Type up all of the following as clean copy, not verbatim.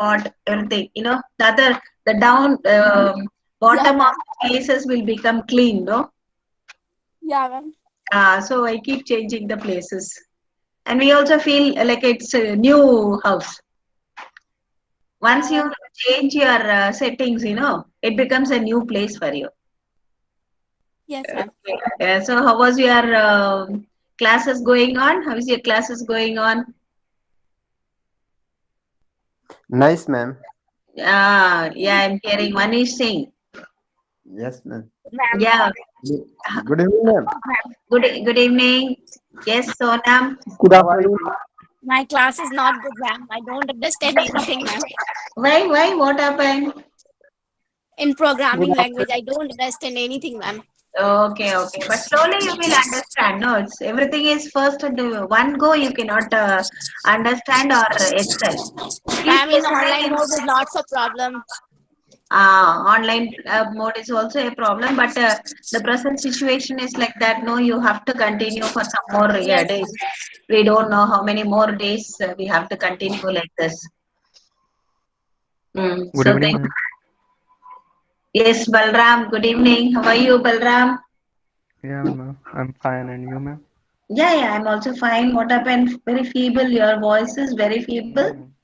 pot, everything. The down Yeah, bottom of ma'am. the places will become clean, no? Yeah, ma'am. So I keep changing the places, and we also feel like it's a new house. Yeah, Once you ma'am. change your settings, it becomes a new place for you. Yes, ma'am. So how was your classes going on? How is your classes going on? Nice, ma'am. Yeah, I'm hearing Manish sing. Yes, ma'am. Ma'am. Yeah, Good good evening, ma'am. Ma'am. good evening. Yes, Sonam. Good How are you? afternoon. My class is not good, ma'am. I don't understand anything, ma'am. Why? What happened? In Good programming language, afternoon. I don't understand anything, ma'am. Okay. But slowly you will understand. No, it's everything is first at the one go. You cannot understand or excel. Keep Ma'am, in listening. online mode, there's lots of problem. Online mode is also a problem, but the present situation is like that. No, you have to continue for some more Yes, days. ma'am. We don't know how many more days we have to continue like this. Good So evening, then, ma'am. yes, Balram. Good evening. How are you, Balram? Yeah, ma'am. I'm fine, and you, ma'am? Yeah. I'm also fine. What happened? Very feeble. Your voice is very feeble. Yeah, ma'am.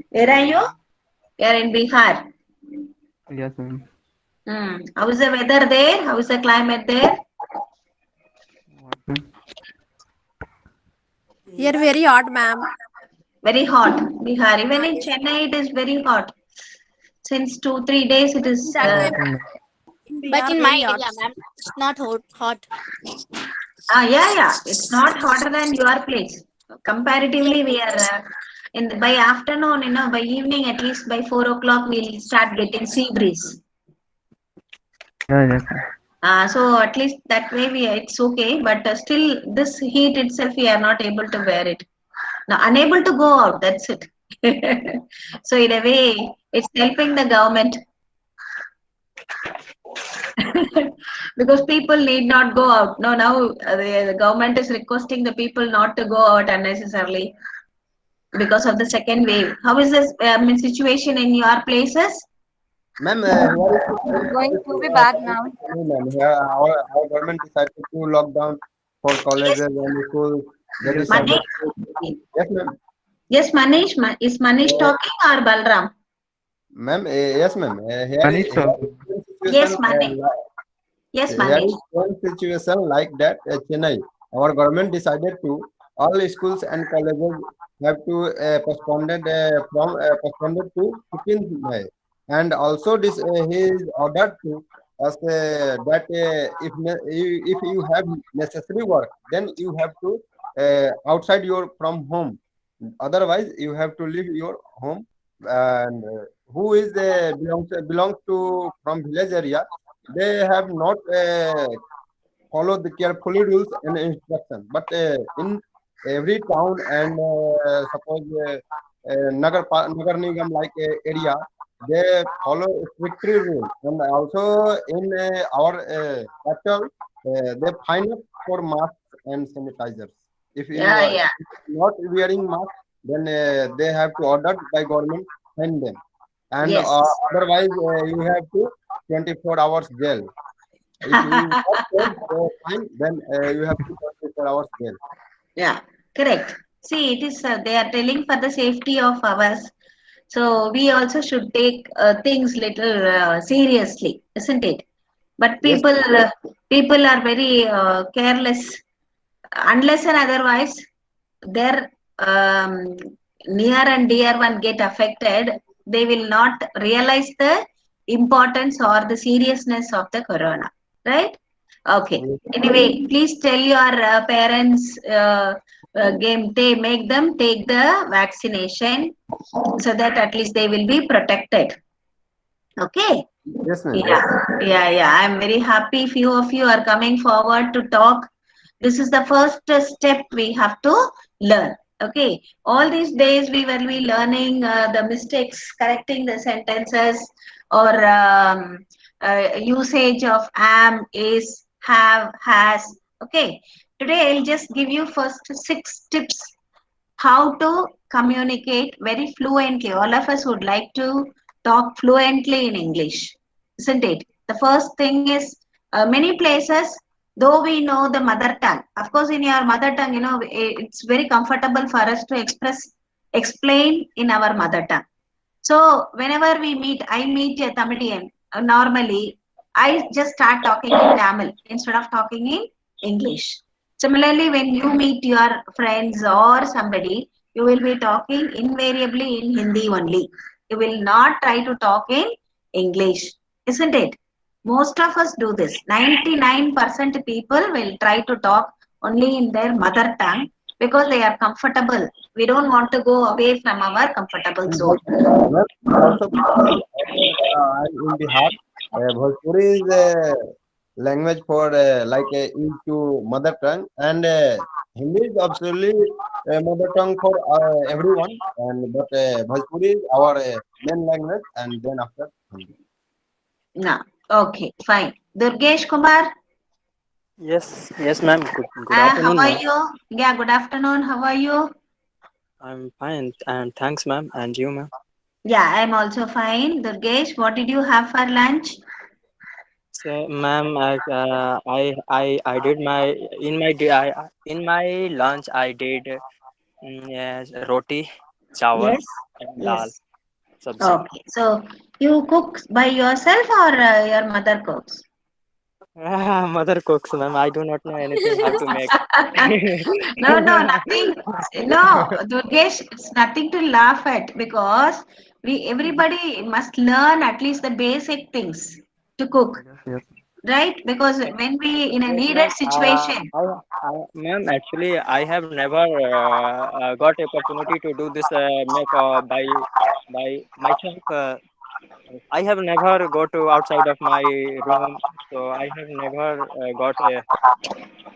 Where are you? You're in Bihar. Yes, ma'am. How is the weather there? How is the climate there? What, ma'am? Here very hot, ma'am. Very hot. Bihar. Even in Yes. Chennai, it is very hot. Since 2, 3 days, it But is. in that way, Okay, ma'am. in But Bihar, in very my hot. area, ma'am, it's not hot. Hot. Yeah. It's not hotter than your place. Yes, Comparatively, we ma'am. are by afternoon, by evening, at least by 4 o'clock, we'll start getting sea breeze. Yeah, yes, ma'am. So at least that way it's okay. But still, this heat itself, we are not able to bear it. Now, unable to go out. That's it. So in a way, it's helping the government because people need not go out. No, now the government is requesting the people not to go out unnecessarily because of the second wave. How is this situation in your places? Ma'am, here is the It's same going to be bad situation now. for me, ma'am. Here, our government decided to lock down for Yes, colleges and schools. They Yes, ma'am. decided Manish. to. Yes, ma'am. Yes, Manish. Is Manish Uh, talking or Balram? ma'am, yes, ma'am. Manish, Here is one situation. Yes, Manish. Yes, Here Manish. is one situation like that. Chennai, our government decided to all schools and colleges have to postponed to 15th May, and also this he is ordered to us that if you have necessary work, then you have to outside your from home. Otherwise, you have to leave your home. And who is belongs to from village area, they have not follow the carefully rules and instructions. But in every town and suppose Nagar Nigam like area, they follow strictly rules. And also in our capital, they fine up for masks and sanitizers. If you are Yeah. not wearing mask, then they have to order by government fine them. And Yes. otherwise, you have to 24 hours jail. If you not pay the fine, then you have to 24 hours jail. Yeah, correct. See, it is they are telling for the safety of ours. So we also should take things little seriously, isn't it? But Yes, people are very careless. Unless and otherwise, their near and dear one get affected, they will not realize the importance or the seriousness of the corona, right? Okay. yes, Anyway, please tell your parents they make them take the vaccination so that at least they will be protected. Okay. yes, ma'am. Yeah, Yes, yeah. I'm very happy few of you are coming forward to talk. This is the first step we have to learn. Okay. All these days we will be learning the mistakes, correcting the sentences or usage of am, is, have, has. Okay. Today I'll just give you first 6 tips how to communicate very fluently. All of us would like to talk fluently in English, isn't it? The first thing is many places, though we know the mother tongue, of course, in your mother tongue, it's very comfortable for us to explain in our mother tongue. So whenever we meet, I meet a Tamilian. Normally, I just start talking in Tamil instead of talking in English. Similarly, when you meet your friends or somebody, you will be talking invariably in Hindi only. You will not try to talk in English, isn't it? Most of us do this. 99% people will try to talk only in their mother tongue because they are comfortable. We don't want to go away from our comfortable zone. Well, also, in Bihar, Bhojpuri is a language for into mother tongue, and Hindi is absolutely a mother tongue for everyone. And but Bhojpuri is our main language, and then after Hindi. No. Okay, fine. Durgesh Kumar, Yes, ma'am. Good how afternoon, are ma'am. you? Yeah, good afternoon. How are you? I'm fine, and thanks, ma'am. And you, ma'am? Yeah, I'm also fine. Durgesh, what did you have for lunch? So, ma'am, I did my in my lunch I did yes, roti, chawal, Yes. and dal, Yes. sabzi. Okay. So you cook by yourself or your mother cooks? Mother cooks, ma'am. I do not know anything how to make. No, no, nothing. No, Durgesh, it's nothing to laugh at because everybody must learn at least the basic things to cook, Yes, yes. right? Because when we in a Yes, needed ma'am. situation, Ma'am, actually, I have never got opportunity to do this make by myself. I have never go to outside of my room, so I have never got a you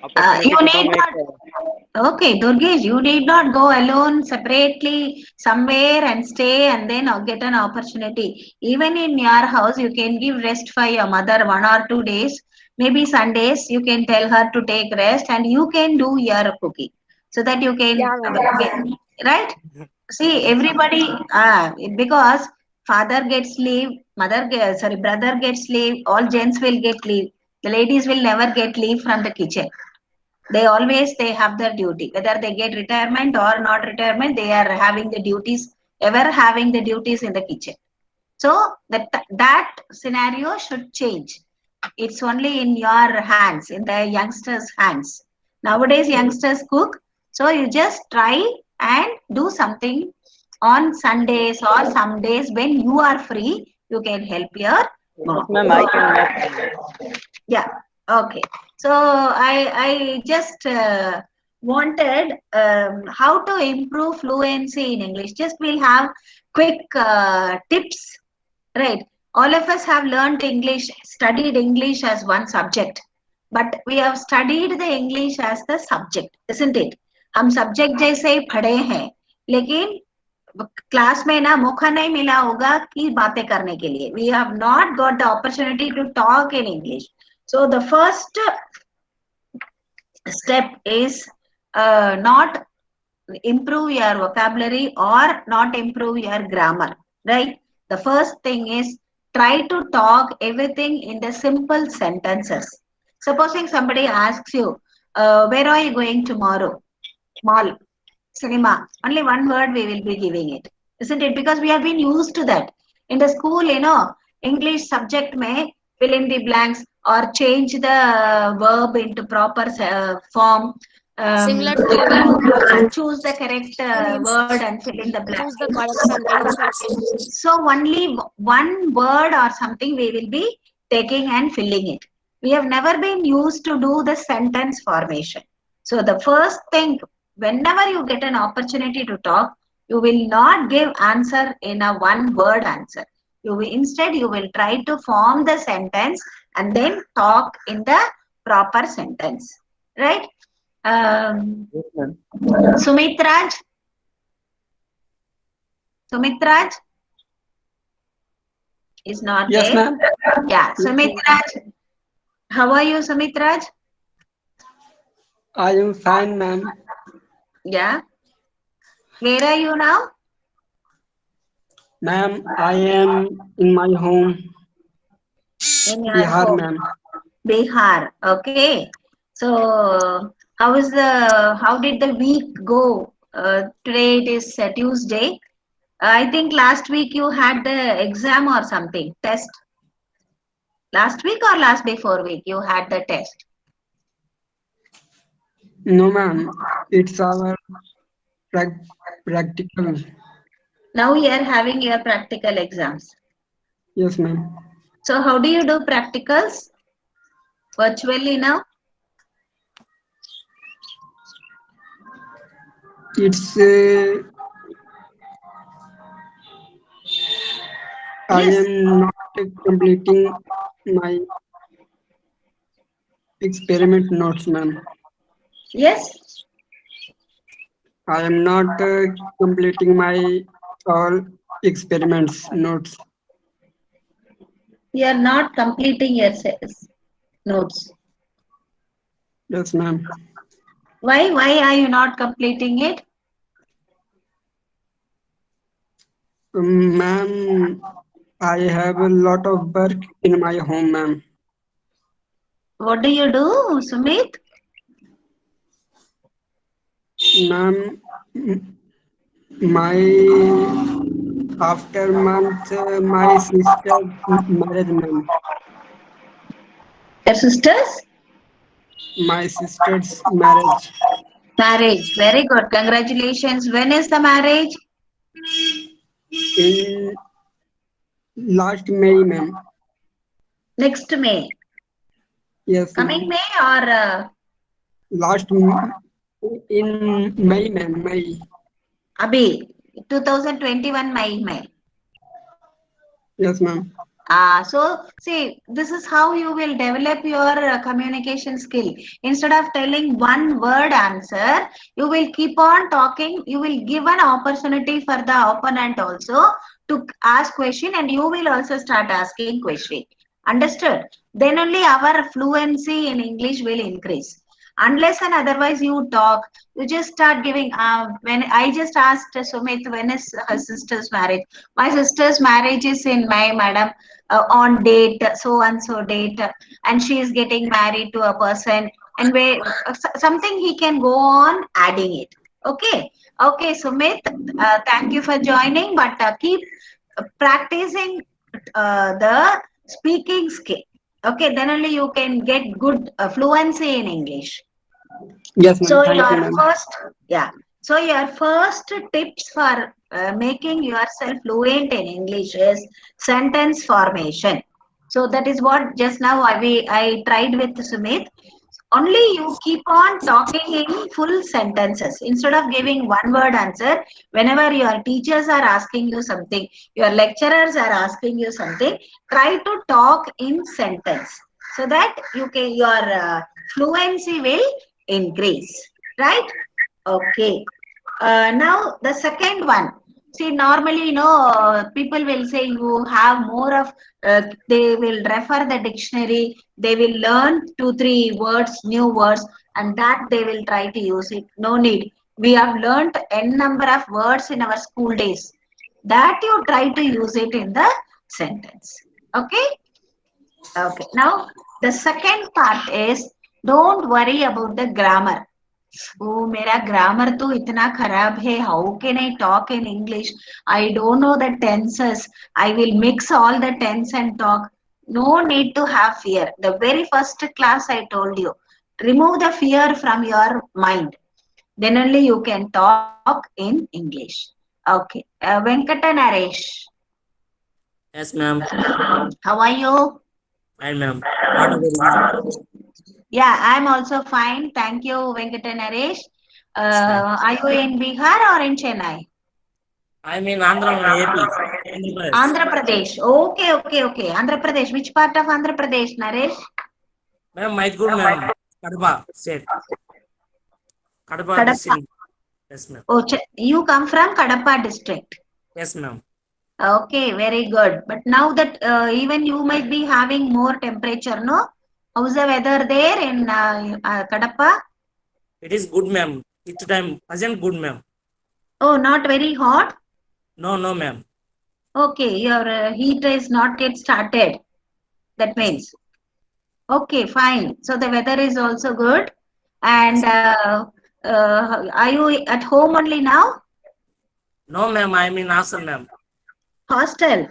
opportunity to do need make. not. Okay, Durgesh, you need not go alone separately somewhere and stay and then get an opportunity. Even in your house, you can give rest for your mother 1 or 2 days. Maybe Sundays, you can tell her to take rest and you can do your cooking so that you can, Yeah, ma'am. right? See, Yes, ma'am. everybody, because father gets leave, sorry, brother gets leave, all gents will get leave. The ladies will never get leave from the kitchen. They have their duty, whether they get retirement or not retirement, they are having the duties, ever having the duties in the kitchen. So that scenario should change. It's only in your hands, in the youngsters' hands. Nowadays, youngsters cook, so you just try and do something on Sundays or some days when you are free. You can help your Yes, mom. ma'am. I can make. Yeah. Okay. So I just wanted how to improve fluency in English. Just we'll have quick tips, right? All of us have learned English, studied English as one subject, but we have studied the English as the subject, isn't it? हम subject जैसे ही पढ़े हैं, लेकिन class में ना मौका नहीं मिला होगा कि बातें करने के लिए. We have not got the opportunity to talk in English. So the first step is not improve your vocabulary or not improve your grammar, right? The first thing is try to talk everything in the simple sentences. Supposing somebody asks you, where are you going tomorrow? Mall, cinema. Only one word we will be giving it, isn't it? Because we have been used to that. In the school, English subject may fill in the blanks or change the verb into proper form. Similar to that, yeah. Choose the correct Means word and fill in the blank. choose the correct sentences. So only one word or something we will be taking and filling it. We have never been used to do the sentence formation. So the first thing, whenever you get an opportunity to talk, you will not give answer in a one word answer. Instead you will try to form the sentence and then talk in the proper sentence, right? Yes, ma'am. Sumitraj, Sumitraj is not Yes, there. ma'am. Yeah, Sumitraj, how are you, Sumitraj? I am fine, ma'am. Yeah. Where are you now? Ma'am, I am in my home, In your Bihar, home. ma'am. Bihar. Okay. So, how did the week go? Today it is Tuesday. I think last week you had the exam or something, test. Last week or last before week you had the test. No, ma'am, it's our practical. Now you are having your practical exams. Yes, ma'am. So how do you do practicals? Virtually now? It's I Yes. am not completing my experiment notes, ma'am. Yes. I am not completing my all experiments notes. You are not completing your notes. Yes, ma'am. Why? Why are you not completing it? Ma'am, I have a lot of work in my home, ma'am. What do you do, Sumit? Ma'am, my after month my sister married, ma'am. Your sisters? My sister's marriage Marriage. Very good. Congratulations. When is the marriage? in last May, ma'am. Next May. Yes, Coming ma'am. May or Last in May, ma'am. May. Abhi? 2021 May. Yes, ma'am. So see, this is how you will develop your communication skill. Instead of telling one word answer, you will keep on talking. You will give an opportunity for the opponent also to ask question, and you will also start asking question. Understood? Then only our fluency in English will increase. Unless and otherwise you talk, you just start giving. When I just asked Sumit when is her sister's marriage. My sister's marriage is in May, madam, on date so and so date, and she is getting married to a person, and where something he can go on adding it. Okay, Sumit, thank you for joining, but keep practicing the speaking skill. Okay, then only you can get good fluency in English. Yes, ma'am. So Thank you, your ma'am. first, yeah. So your first tips for making yourself fluent in English is sentence formation. So that is what just now I tried with Sumit. Only you keep on talking in full sentences instead of giving one word answer. Whenever your teachers are asking you something, your lecturers are asking you something, try to talk in sentence so that your fluency will increase, right? Okay. Now the second one. See, normally, people will say you have more of, they will refer the dictionary, they will learn 2, 3 words, new words, and that they will try to use it. No need. We have learned n number of words in our school days. That you try to use it in the sentence. Okay? Okay. Now, the second part is don't worry about the grammar. Oh, मेरा grammar तो इतना खराब है. How can I talk in English? I don't know the tenses. I will mix all the tense and talk. No need to have fear. The very first class I told you, remove the fear from your mind. Then only you can talk in English. Okay. Venkata Naresh, Yes, ma'am. how are you? Fine, ma'am. What about you, ma'am? Yeah, I'm also fine. Thank you, Venkata Naresh. Yes, ma'am. Are you in Bihar or in Chennai? I'm in Andhra, AP. Andhra Pradesh. Andhra Pradesh. Okay. Andhra Pradesh. Which part of Andhra Pradesh, Naresh? Ma'am, Maiduguri, ma'am. Kadapa state. Kadapa Kadapa. district. Yes, ma'am. Oh, you come from Kadapa district. Yes, ma'am. Okay, very good. But now that even you might be having more temperature, no? How's the weather there in Kadapa? It is good, ma'am. Each time, present good, ma'am. Oh, not very hot? No, no, ma'am. Okay, your heat is not yet started. That Yes, means. Okay, fine. So the weather is also good. And are you at home only now? no, ma'am. I'm in hostel, ma'am. Hostel.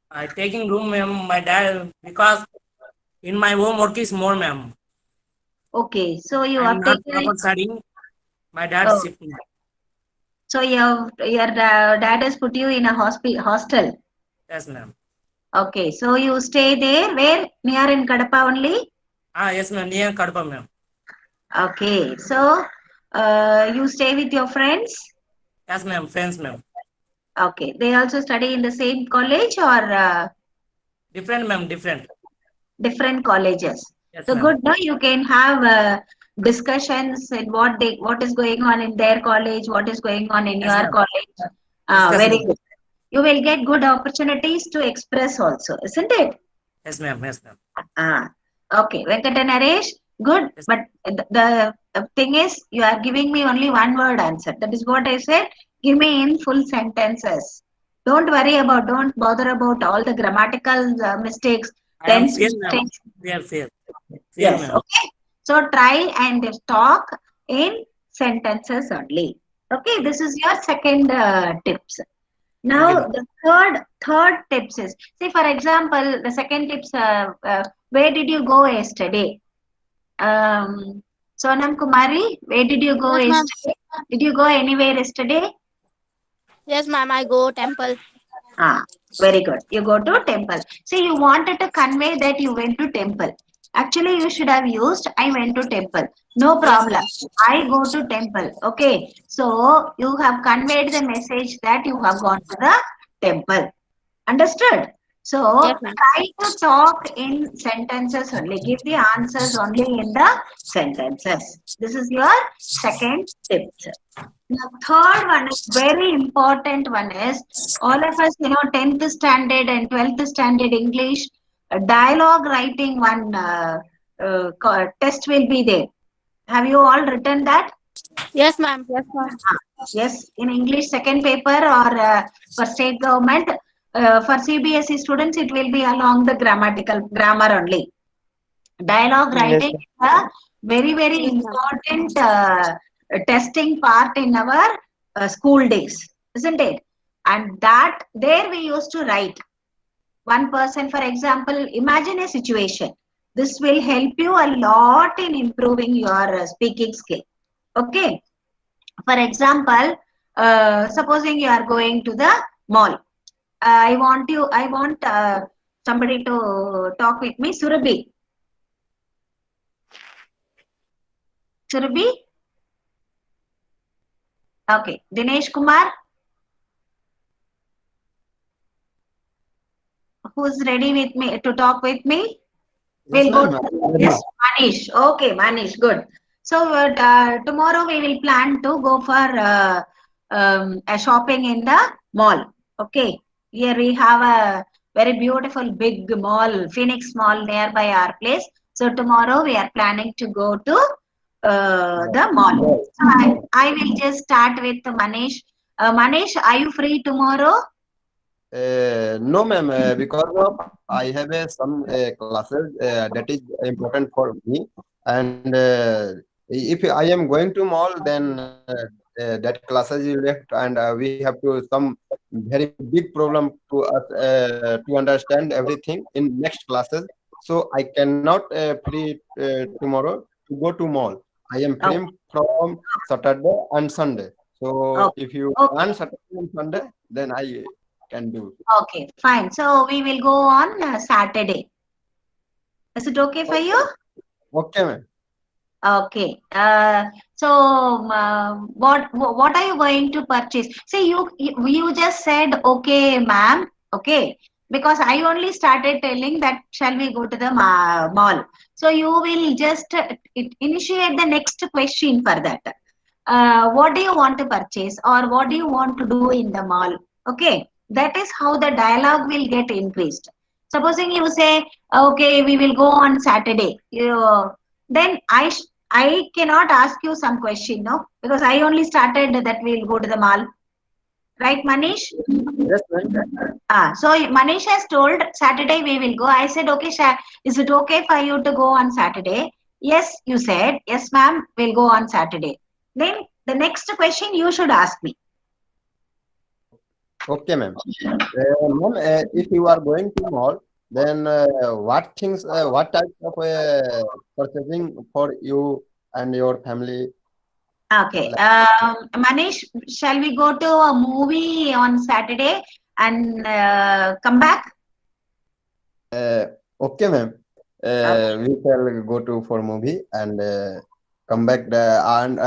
I taking room, ma'am. My dad, because in my home work is more, ma'am. Okay, so you I'm have not taken proper it. studying. My dad Oh, shift me. so your dad has put you in a hostel. Yes, ma'am. Okay, so you stay there where near in Kadapa only? Yes, ma'am. Near Kadapa, ma'am. Okay, so you stay with your friends? Yes, ma'am. Friends, ma'am. Okay, they also study in the same college or Different, ma'am. Different. different colleges? Yes, So ma'am. good, no? You can have discussions in what is going on in their college, what is going on in Yes, your ma'am. college. Discuss, Very ma'am. good. You will get good opportunities to express also, isn't it? Yes, ma'am. Yes, ma'am. Okay, Venkata Naresh, good. Yes, But the thing is, you are giving me only one word answer. That is what I said. Give me in full sentences. Don't bother about all the grammatical mistakes, I am tense fair, ma'am. mistakes. Fair, fair. Fair, Yes, ma'am. okay. So try and talk in sentences only. Okay, this is your second tips. Thank you, Now ma'am. the third tips is, see, for example, the second tips, where did you go yesterday? Sonam Kumari, where did you go Yes, ma'am. yesterday? Did you go anywhere yesterday? Yes, ma'am. I go temple. Ah, very good. You go to temple. See, you wanted to convey that you went to temple. Actually, you should have used I went to temple. No Yes, problem. ma'am. I go to temple. Okay. So you have conveyed the message that you have gone to the temple. Understood? So Yes, ma'am. try to talk in sentences only. Give the answers only in the sentences. This is your second tip. The third one is very important one is all of us, 10th standard and 12th standard English dialogue writing one test will be there. Have you all written that? Yes, ma'am. Yes, ma'am. Yes, in English second paper or for state government. For CBSE students, it will be along the grammar only. Dialogue Yes, writing is a very, very Yes, ma'am. important testing part in our school days, isn't it? And that there we used to write. One person, for example, imagine a situation. This will help you a lot in improving your speaking skill. Okay. For example, supposing you are going to the mall. I want somebody to talk with me. Surabhi. Surabhi? Okay. Dinesh Kumar, who's ready with me to talk with me? Yes, We'll go ma'am. to, Ready. yes, Manish. Okay, Manish, good. So tomorrow we will plan to go for a shopping in the mall. Okay. Here we have a very beautiful big mall, Phoenix Mall nearby our place. So tomorrow we are planning to go to the mall. So I will just start with Manish. Manish, are you free tomorrow? No, ma'am, because of I have some classes that is important for me, and if I am going to mall, then that classes is left, and we have to some very big problem to us to understand everything in next classes. So I cannot free tomorrow to go to mall. I am Oh, free from Saturday and Sunday. So oh, if you okay. plan Saturday and Sunday, then I can do. Okay, fine. So we will go on Saturday. Is it okay for you? Okay, ma'am. Okay. So what are you going to purchase? See, you just said okay, ma'am. Okay, because I only started telling that shall we go to the mall. So you will just initiate the next question for that. What do you want to purchase or what do you want to do in the mall? Okay, that is how the dialogue will get increased. Supposing you say, okay, we will go on Saturday. Then I cannot ask you some question, no, because I only started that we'll go to the mall. Right, Manish? Yes, ma'am. So Manish has told Saturday we will go. I said, okay, is it okay for you to go on Saturday? Yes, you said. Yes, ma'am, we'll go on Saturday. Then the next question you should ask me. Okay, ma'am. Ma'am, if you are going to mall, then what things, what type of purchasing for you and your family? Okay. Manish, shall we go to a movie on Saturday and come back? Okay, ma'am. We shall go to for movie and come back. And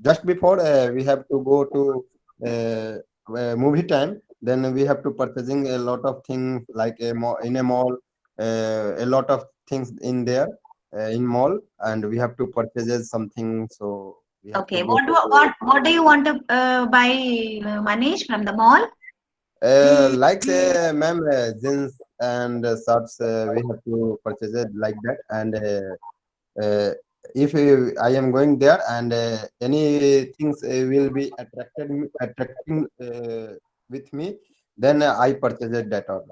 just before we have to go to movie time, then we have to purchasing a lot of things like in a mall, a lot of things in there in mall, and we have to purchase something. So we have to Okay. go. What do you want to buy, Manish, from the mall? Like ma'am, jeans and shirts, we have to purchase it like that. And if I am going there and any things will be attracting with me, then I purchase it that order.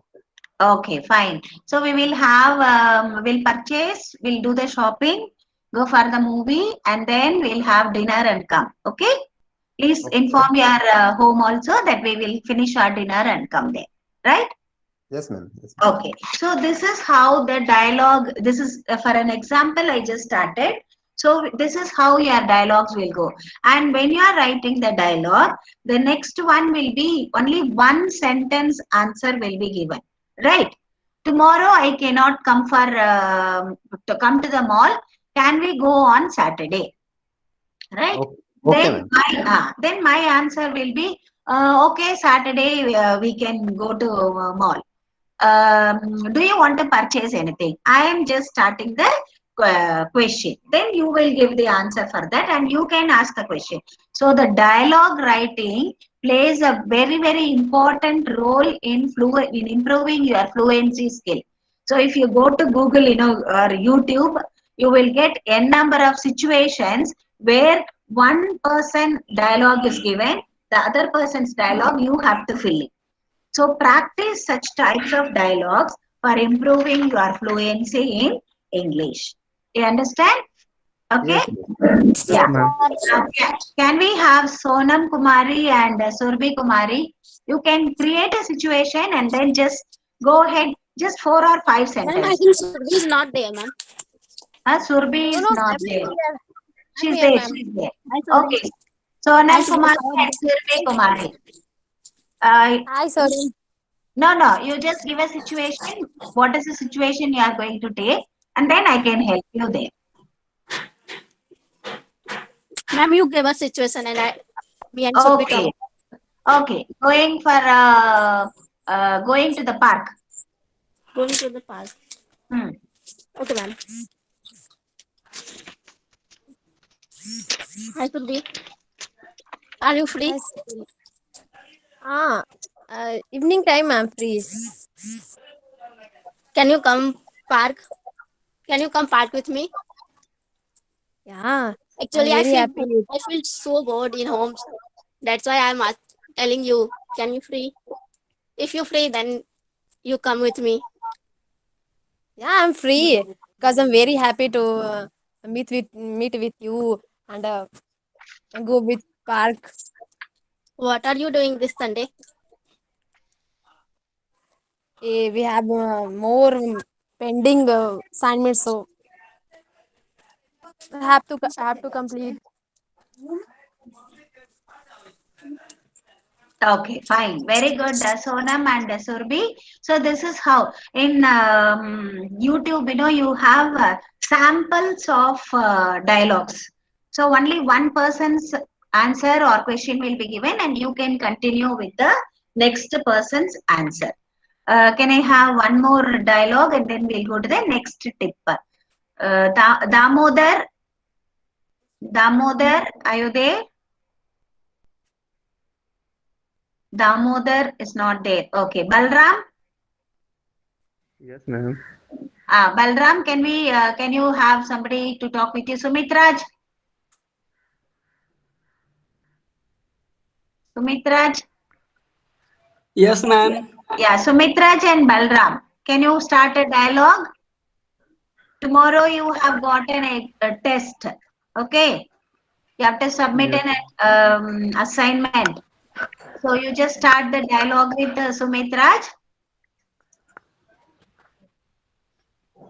Okay, fine. So we will have, we'll purchase, we'll do the shopping, go for the movie, and then we'll have dinner and come. Okay? Please Okay. inform your home also that we will finish our dinner and come there. Right? Yes, ma'am. Yes, ma'am. Okay. So this is how the dialogue, this is for an example I just started. So this is how your dialogues will go. And when you are writing the dialogue, the next one will be only one sentence answer will be given. Right? Tomorrow I cannot come for to come to the mall. Can we go on Saturday? Right? Okay, okay, ma'am. Then my answer will be okay. Saturday we can go to mall. Do you want to purchase anything? I am just starting the question. Then you will give the answer for that, and you can ask the question. So the dialogue writing plays a very important role in in improving your fluency skill. So if you go to Google, or YouTube, you will get n number of situations where one person dialogue is given, the other person's dialogue you have to fill in. So practice such types of dialogues for improving your fluency in English. You understand? Okay. Yes, ma'am. Yes, Yeah. ma'am. Can we have Sonam Kumari and Surbi Kumari? You can create a situation and then just go ahead, just 4 or 5 Ma'am, I sentences. think Survi is not there, ma'am. Surbi is No, not I'm there. here. She's here, there. ma'am. She's there. Hi, Survi. Okay. Sonam Hi, Survi. Kumari and Surbi Kumari. Hi, sorry. No, you just give a situation. What is the situation you are going to take? And then I can help you there. Ma'am, you give us situation and me and Survi talk. Okay. Okay. Going for going to the park. Going to the park. Hmm. Okay, ma'am. Hi, Survi. Are you free? Hi, sorry. Evening time I'm free. Can you come park? Can you come park with me? Yeah, Actually, I'm very happy. I feel so bored in homes. That's why I'm telling you. Can you free? If you free, then you come with me. Yeah, I'm free because I'm very happy to meet with you and go with park. What are you doing this Sunday? We have more pending assignments, so I have to complete. Okay, fine. Very good, Sonam and Surbi. So this is how in YouTube, you have samples of dialogues. So only one person's answer or question will be given, and you can continue with the next person's answer. Can I have one more dialogue, and then we'll go to the next tip. Damodar, are you there? Damodar is not there. Okay. Balram? Yes, ma'am. Balram, can you have somebody to talk with you? Sumitraj? Sumitraj? Yes, ma'am. Yeah, Sumitraj and Balram, can you start a dialogue? Tomorrow you have gotten a test, okay? You have to submit Yes. an assignment. So you just start the dialogue with Sumitraj.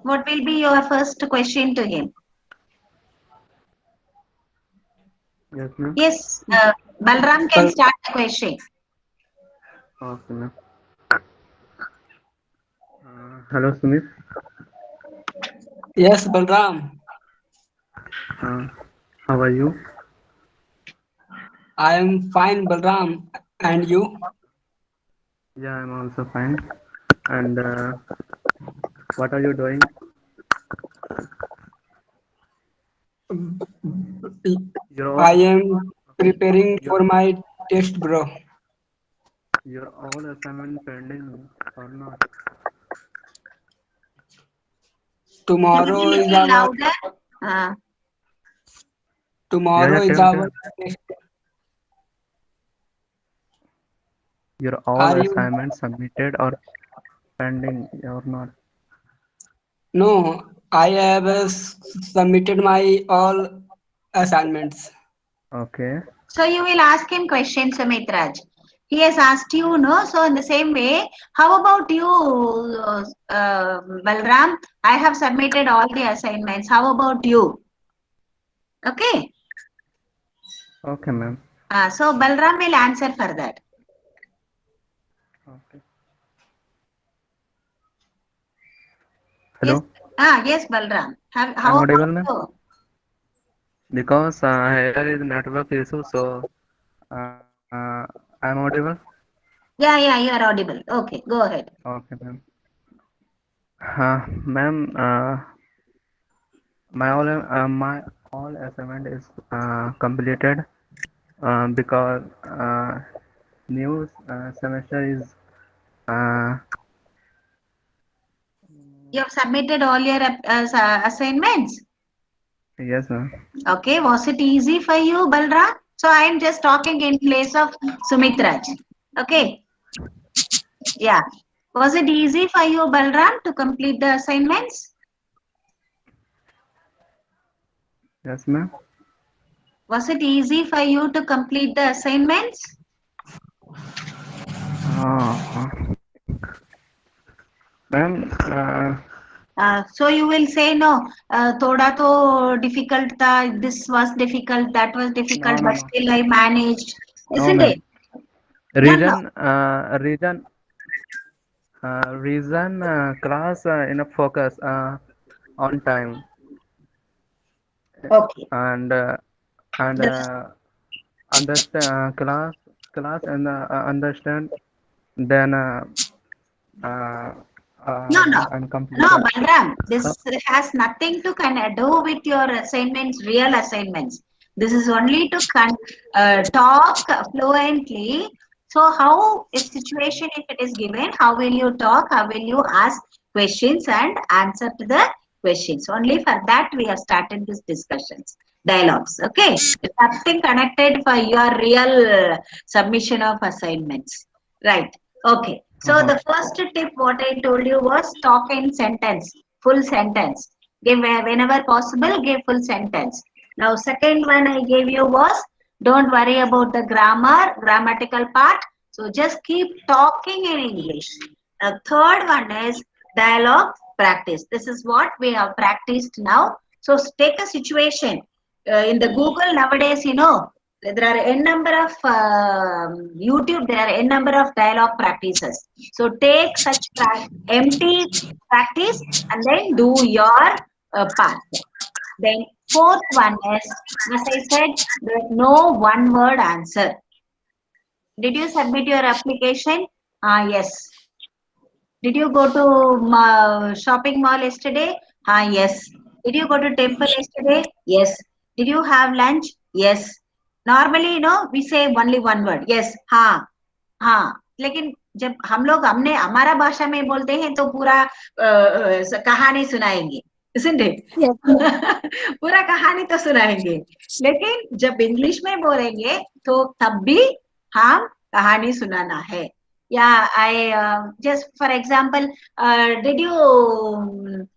What will be your first question to him? Yes, ma'am. Yes, Balram can start the question. Okay, ma'am. Hello, Sumit. Yes, Balram. How are you? I am fine, Balram. And you? Yeah, I'm also fine. And what are you doing? You're I all am preparing for my test, bro. your all assignment pending or not? Can you be Tomorrow is little our louder? Yeah, tomorrow is tell. our test. Your all Are you? assignments submitted or pending or not? No, I have submitted my all assignments. Okay. So you will ask him questions, Sumitraj. He has asked you, no? So in the same way, how about you, Balram? I have submitted all the assignments. How about you? Okay. Okay, ma'am. So Balram will answer for that. Okay. Yes. Hello. Yes, Balram. I'm How audible, about ma'am? you? Because here is network issue, so I'm audible. Yeah, you are audible. Okay, go ahead. Okay, ma'am. Ma'am, my all assignment is completed because new semester is uh, You have submitted all your assignments. yes, ma'am. Okay, was it easy for you, Balram? So I am just talking in place of Sumitraj. Okay, yeah. Was it easy for you, Balram, to complete the assignments? Yes, ma'am. Was it easy for you to complete the assignments? Ma'am, So you will say no. Thoda to difficult tha. This was difficult. That was difficult. no, But no, still I managed. no, Isn't it? ma'am. No, no. Reason class enough focus on time Okay. and The, understand class and understand then uh, no, no. and complete No, the Balram, uh, this has nothing to kind of do with your assignments, real assignments. This is only to talk fluently. So, how a situation, if it is given, how will you talk? How will you ask questions and answer to the questions? Only for that we have started these discussions, dialogues. Okay, it's nothing connected for your real submission of assignments. Right. Okay. So the first tip, what I told you was talk in sentence, full sentence. Give whenever possible, give full sentence. Now, second one I gave you was don't worry about the grammatical part. So just keep talking in English. The third one is dialogue practice. This is what we have practiced now. So take a situation in the Google nowadays. There are n number of YouTube. There are n number of dialogue practices. So take such empty practice and then do your part. Then fourth one is, as I said, there is no one word answer. Did you submit your application? Yes. Did you go to shopping mall yesterday? Yes. Did you go to temple yesterday? Yes. Did you have lunch? Yes. Normally, we say only one word. Yes. Ha. Like in जब हम लोग हमारा भाषा में बोलते हैं तो पूरा कहानी सुनाएंगे, isn't it? Yes. पूरा कहानी तो सुनाएंगे, लेकिन जब इंग्लिश में बोलेंगे तो तब भी हम कहानी सुनाना है. Yeah, I just for example, did you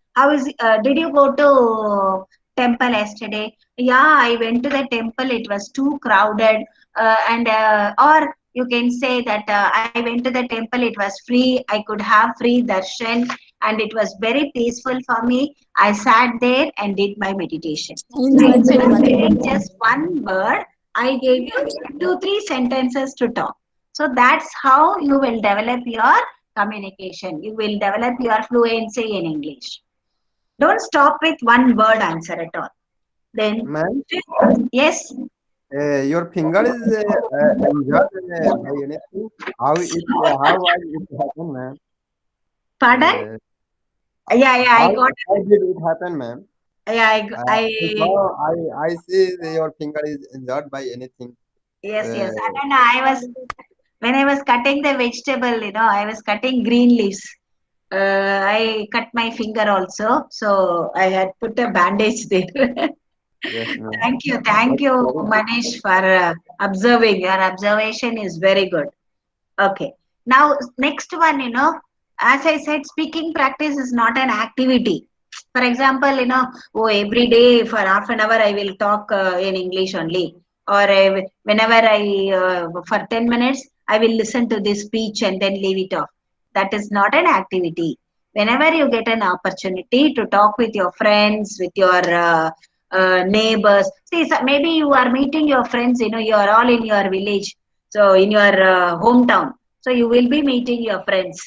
did you go to temple yesterday? Yeah, I went to the temple. It was too crowded, and or you can say that I went to the temple. It was free. I could have free darshan, and it was very peaceful for me. I sat there and did my meditation. I enjoyed very much. Saying just one word, I gave you 2-3 sentences to talk. So that's how you will develop your communication. You will develop your fluency in English. Don't stop with one word answer at all. Then, Ma'am, yes, your finger is injured by anything. How was it happen, ma'am? pardon? Uh, Yeah, how, I got. how did it happen, ma'am? Yeah, Because I see that your finger is injured by anything. yes. Uh, I don't know. When I was cutting the vegetable, I was cutting green leaves. I cut my finger also, so I had put a bandage there. yes, ma'am. Thank you, That's very Manish, for observing. Your observation is very good. Okay. Now, next one, as I said, speaking practice is not an activity. For example, every day for half an hour I will talk in English only. Or whenever for 10 minutes, I will listen to this speech and then leave it off. That is not an activity. Whenever you get an opportunity to talk with your friends, with your neighbors, see, so maybe you are meeting your friends, you are all in your village, so in your hometown. So you will be meeting your friends.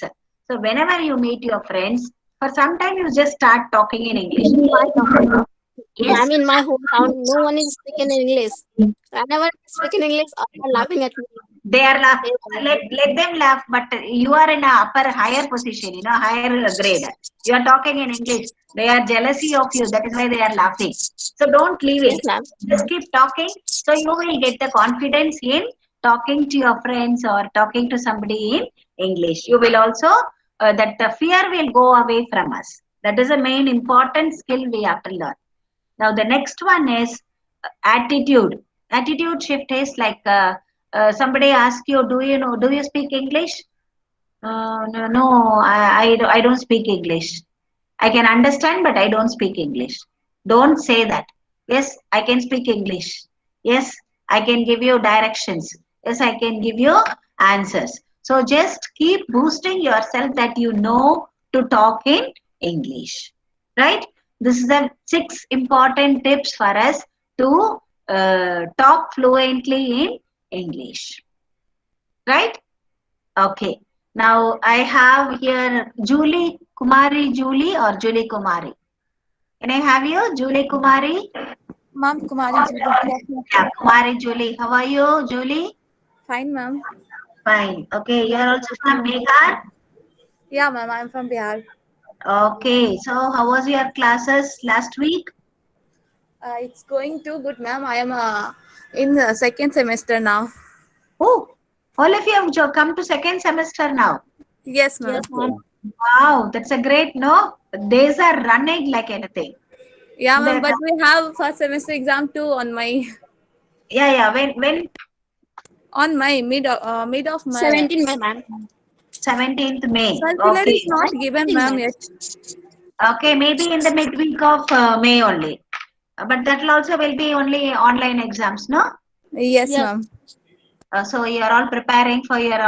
So whenever you meet your friends, for some time you just start talking in English. Yes, I'm in my hometown. No one is speaking English. Whenever I speak in English, all are laughing at me. they are let them laugh, but you are in a higher position, higher grade. You are talking in English. They are jealousy of you. That is why they are laughing. So don't leave Yes, it. ma'am. Just keep talking. So you will get the confidence in talking to your friends or talking to somebody in English. You will also that the fear will go away from us. That is a main important skill we have to learn. Now the next one is attitude. Attitude shift is like somebody asks you, do you speak English? No, I don't speak English. I can understand, but I don't speak English. Don't say that. Yes, I can speak English. Yes, I can give you directions. Yes, I can give you answers. So just keep boosting yourself that you know to talk in English. Right? This is the 6 important tips for us to talk fluently in English. Right? Okay. Now I have here Julie Kumari Julie or Julie Kumari. Can I have you, Julie Kumari? Ma'am, Kumari Julie. Yeah, Kumari Julie. How are you, Julie? Fine, ma'am. Fine. Okay, you are also from Bihar? Yeah, ma'am, I'm from Bihar. Okay, so how was your classes last week? It's going too good, ma'am. I am in the second semester now. Oh, all of you have come to second semester now. Yes, ma'am. Yes, ma'am. Wow, that's a great, no? Days are running like anything. Yeah, ma'am, The- but we have first semester exam too on my Yeah, when on my mid of my 17 May, ma'am. 17th May. circular Okay. is not given, ma'am, yet. Okay, maybe in the midweek of May only. But that will also will be only online exams, no? Yes, Yes. ma'am. So you are all preparing for your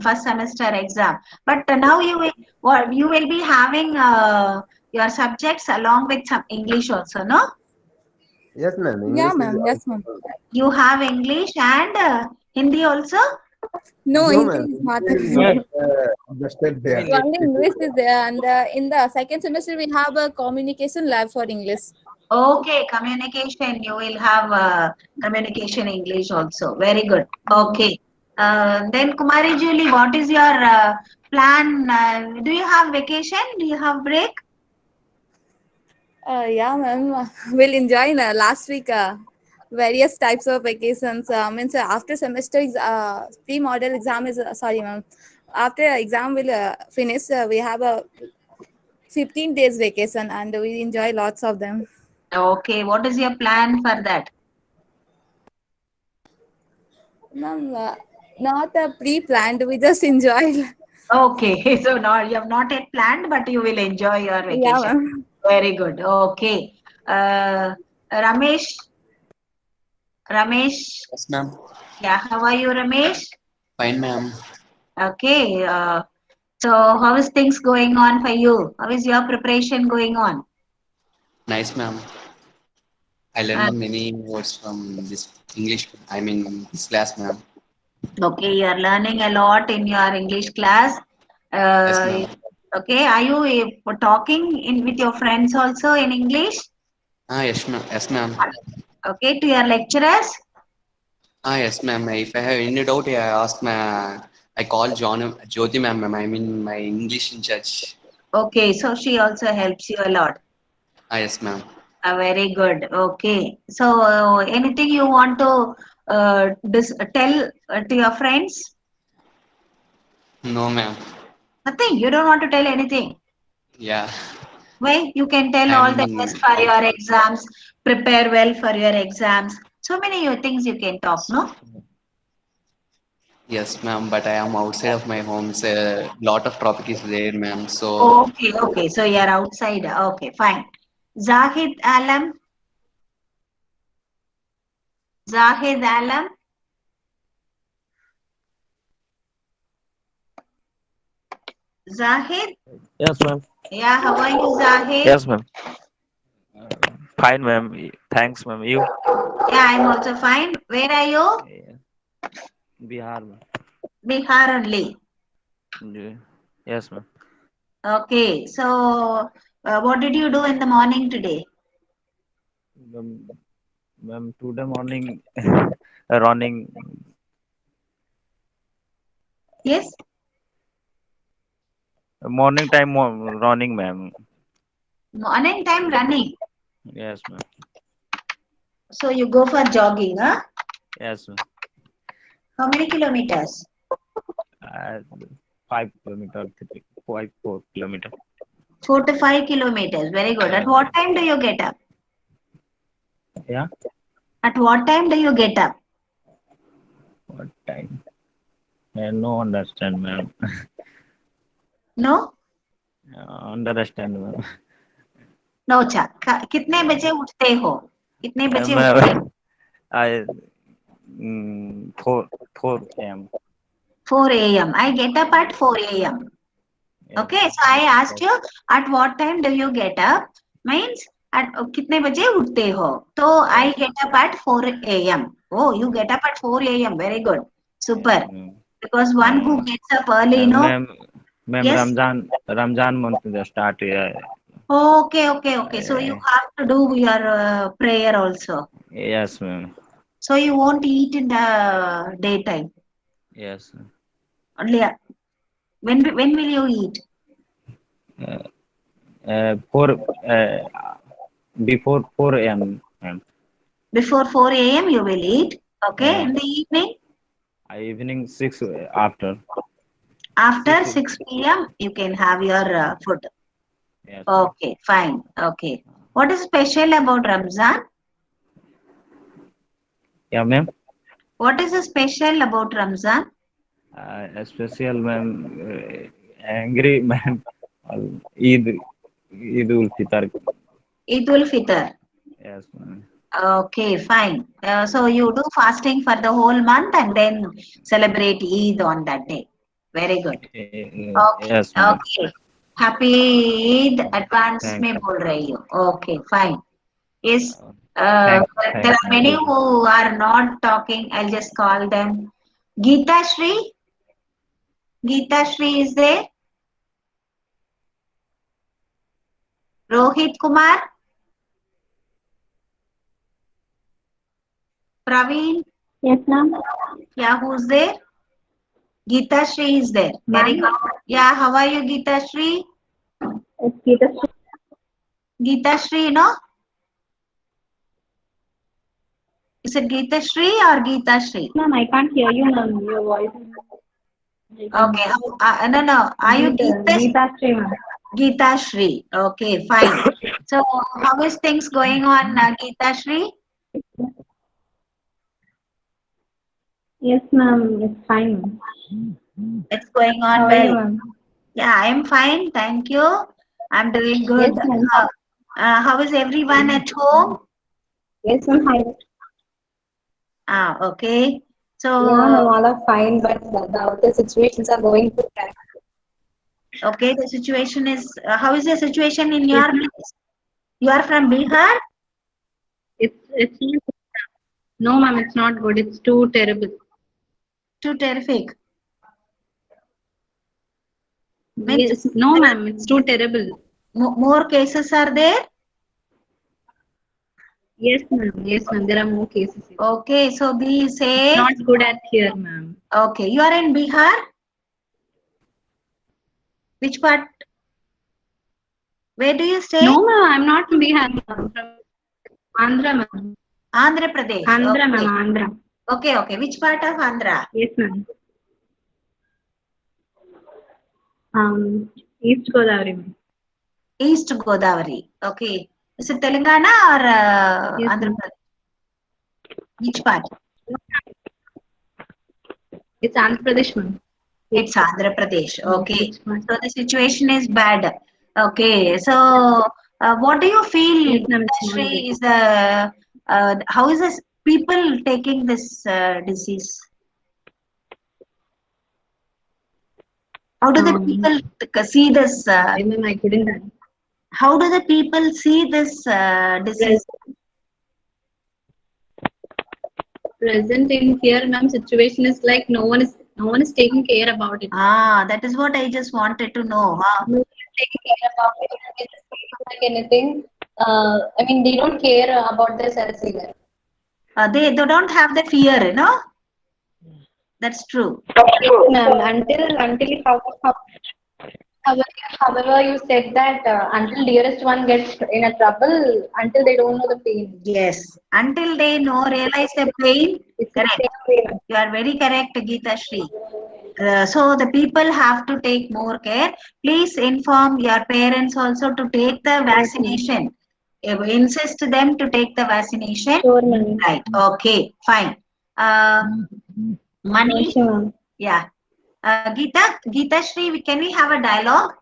first semester exam. But now you will be having your subjects along with some English also, no? yes, ma'am. Yeah, English is ma'am. Yes, also. ma'am. You have English and Hindi also? No, No, English ma'am. is not. English is not adjusted there. Only English is there, and in the second semester we have a communication lab for English. Okay, communication. You will have communication English also. Very good. Okay. Then Kumari Julie, what is your plan? Do you have vacation? Do you have break? Yeah, ma'am. We'll enjoy last week various types of vacations. Means after semester pre-model exam is sorry, ma'am. after exam will finish, we have a 15 days vacation and we enjoy lots of them. Okay, what is your plan for that? Ma'am, not pre-planned. We just enjoy. Okay, so now you have not yet planned, but you will enjoy your Yeah, vacation. ma'am. Very good. Okay. Ramesh, Yes, ma'am. yeah, how are you, Ramesh? Fine, ma'am. Okay. So how is things going on for you? How is your preparation going on? Nice, ma'am. I Uh, learned many words from this English. I mean, this class, ma'am. okay, you are learning a lot in your English class. Yes, Uh, ma'am. okay, are you talking in with your friends also in English? Ah, yes, ma'am. Yes, ma'am. Okay, to your lecturers? Ah, yes, ma'am. If I have any doubt, I ask my. I call Jyoti, ma'am. I mean, my English in charge. Okay, so she also helps you a lot. Ah, yes, ma'am. Very good. Okay. So, anything you want to tell to your friends? No, ma'am. Nothing. You don't want to tell anything. Yeah, Why? You can tell all the best I'm for out. your exams. Prepare well for your exams. So many things you can talk, no? Yes, ma'am. But I am outside of my home. So a lot of traffic is there, ma'am. So Okay, okay. So you are outside. Okay, fine. Zahid Alam. Zahid Alam. Zahid. Yes, ma'am. Yeah, how are you, Zahid? Yes, ma'am. Fine, ma'am. Thanks, ma'am. You? Yeah, I'm also fine. Where are you? Yeah. Bihar, ma'am. Bihar only. Yeah. Yes, ma'am. Okay, so what did you do in the morning today? Ma'am, today morning running. Yes, Morning time running, ma'am. morning time running. Yes, ma'am. So you go for jogging, huh? Yes, ma'am. How many kilometers? Uh, 5 kilometer, 4 kilometer. 4 to 5 kilometers. Very good. At Yes. what time do you get up? Yeah. At what time do you get up? What time? I no understand, ma'am. No? Understand, ma'am. No, चा कितने बजे उठते हो? कितने बजे उठते हो? Ma'am, I 4 a.m. 4 a.m. I get up at 4 a.m. Yes, Okay, so I asked you at what time do you get up? Means at कितने बजे उठते हो? So I get up at 4 a.m. Oh, you get up at 4 a.m. Very good. Super. Because one who gets up early, Ma'am, yes. Ramzan month just start. Okay, okay, okay. So you have to do your prayer also. Yes, ma'am. So you won't eat in the daytime. Yes. Only when will you eat? Before 4 a.m. ma'am. Before 4 a.m. you will eat. Okay. Yeah. In the evening? Evening 6 after. After 6 p.m. you can have your food. Yes. Okay, fine. Okay. What is special about Ramzan? Yeah, ma'am. What is special about Ramzan? Special, ma'am. Angry, ma'am. Eid ul Fitr. Eid ul Fitr. Yes, ma'am. Okay, fine. So you do fasting for the whole month and then celebrate Eid on that day. Very good. Okay, Yes, ma'am. okay. Happy Eid advance में बोल रही हूँ. Okay, fine. Yes. There are many who are not talking. I'll just call them. Geeta Shri. Geeta Shri is there. Rohit Kumar. Praveen. Yes, ma'am. Yeah, who's there? Geeta Shri is there. Very good. Yeah, how are you, Geeta Shri? It's Geeta Shri. Geeta Shri, you know? Is it Geeta Shri or Geeta Shri? Ma'am, I can't hear you, ma'am. Your voice. Okay. No. Are you Geeta Sri, ma'am. Geeta Shri? Okay, fine. So, how is things going on, Geeta Shri? Yes, ma'am. It's fine. It's going on How are you, well. ma'am? Yeah, I am fine. Thank you. I'm doing good. Yes, ma'am. How is everyone at home? Yes, ma'am. Hi. Okay. So, Yeah, ma'am. All are fine, but the situations are going to crack. okay, the situation is, how is the situation in Yes, your ma'am. place? You are from Bihar? It's not. No, ma'am. It's not good. It's too terrible. Too terrific. Means Yes. No, ma'am. It's too terrible. more cases are there? Yes, ma'am. Yes, ma'am. There are more cases. Okay, so be It's safe. not good at here, ma'am. Okay, you are in Bihar? Which part? Where do you stay? No, ma'am. I'm not from Bihar, ma'am. From Andhra, ma'am. Andhra Pradesh. Andhra, Okay. ma'am. Andhra. Okay. Which part of Andhra? Yes, ma'am. East Godavari, ma'am. East Godavari. Okay. Is it Telangana or Yes, Andhra ma'am. Pradesh? Which part? It's Andhra Pradesh, ma'am. It's Andhra Pradesh. Okay. Which part? So the situation is bad. Okay. So what do you feel, Yes, ma'am. It's not Sri, good. is the how is this people taking this disease? How do the people see this? Sorry, ma'am. I couldn't. How do the people see this disease? Present in here, ma'am. Situation is like no one is taking care about it. That is what I just wanted to know. No one is taking care about it. They just feel like anything. I mean, they don't care about their selves either. They don't have the fear, you know. That's true. Yes, ma'am. However, you said that until dearest one gets in a trouble, until they don't know the pain. Yes, until they realize the pain. It's Correct. the same way. You are very correct, Geeta Shri. So the people have to take more care. Please inform your parents also to take the vaccination. Insist them to take the vaccination. Sure, ma'am. Right. Okay. Fine. Manish. Okay, ma'am. Yeah. Geeta Shri, can we have a dialogue?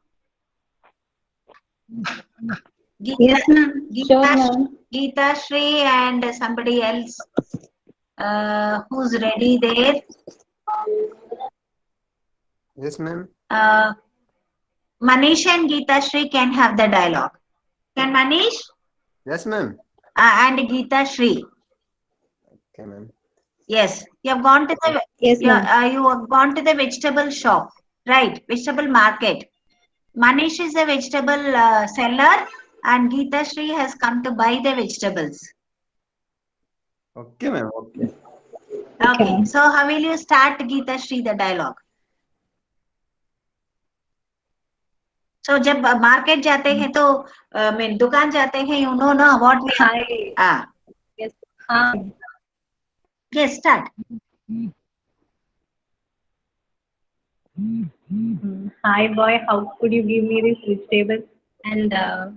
Yes, ma'am. Sure, ma'am. Geeta Shri and somebody else who's ready there. Yes, ma'am. Manish and Geeta Shri can have the dialogue. Can Manish? Yes, ma'am. And Geeta Shri. Okay, ma'am. Yes, you have gone to the you have gone to the vegetable shop, right? Vegetable market. Manish is a vegetable seller, and Geeta Shri has come to buy the vegetables. Okay, ma'am. Okay. Okay. So how will you start, Geeta Shri, the dialogue? So जब market जाते हैं तो मैं दुकान जाते हैं, you know ना what we Hi. Yes. Hi. Yes, start. Hi, boy. How could you give me this vegetable? And up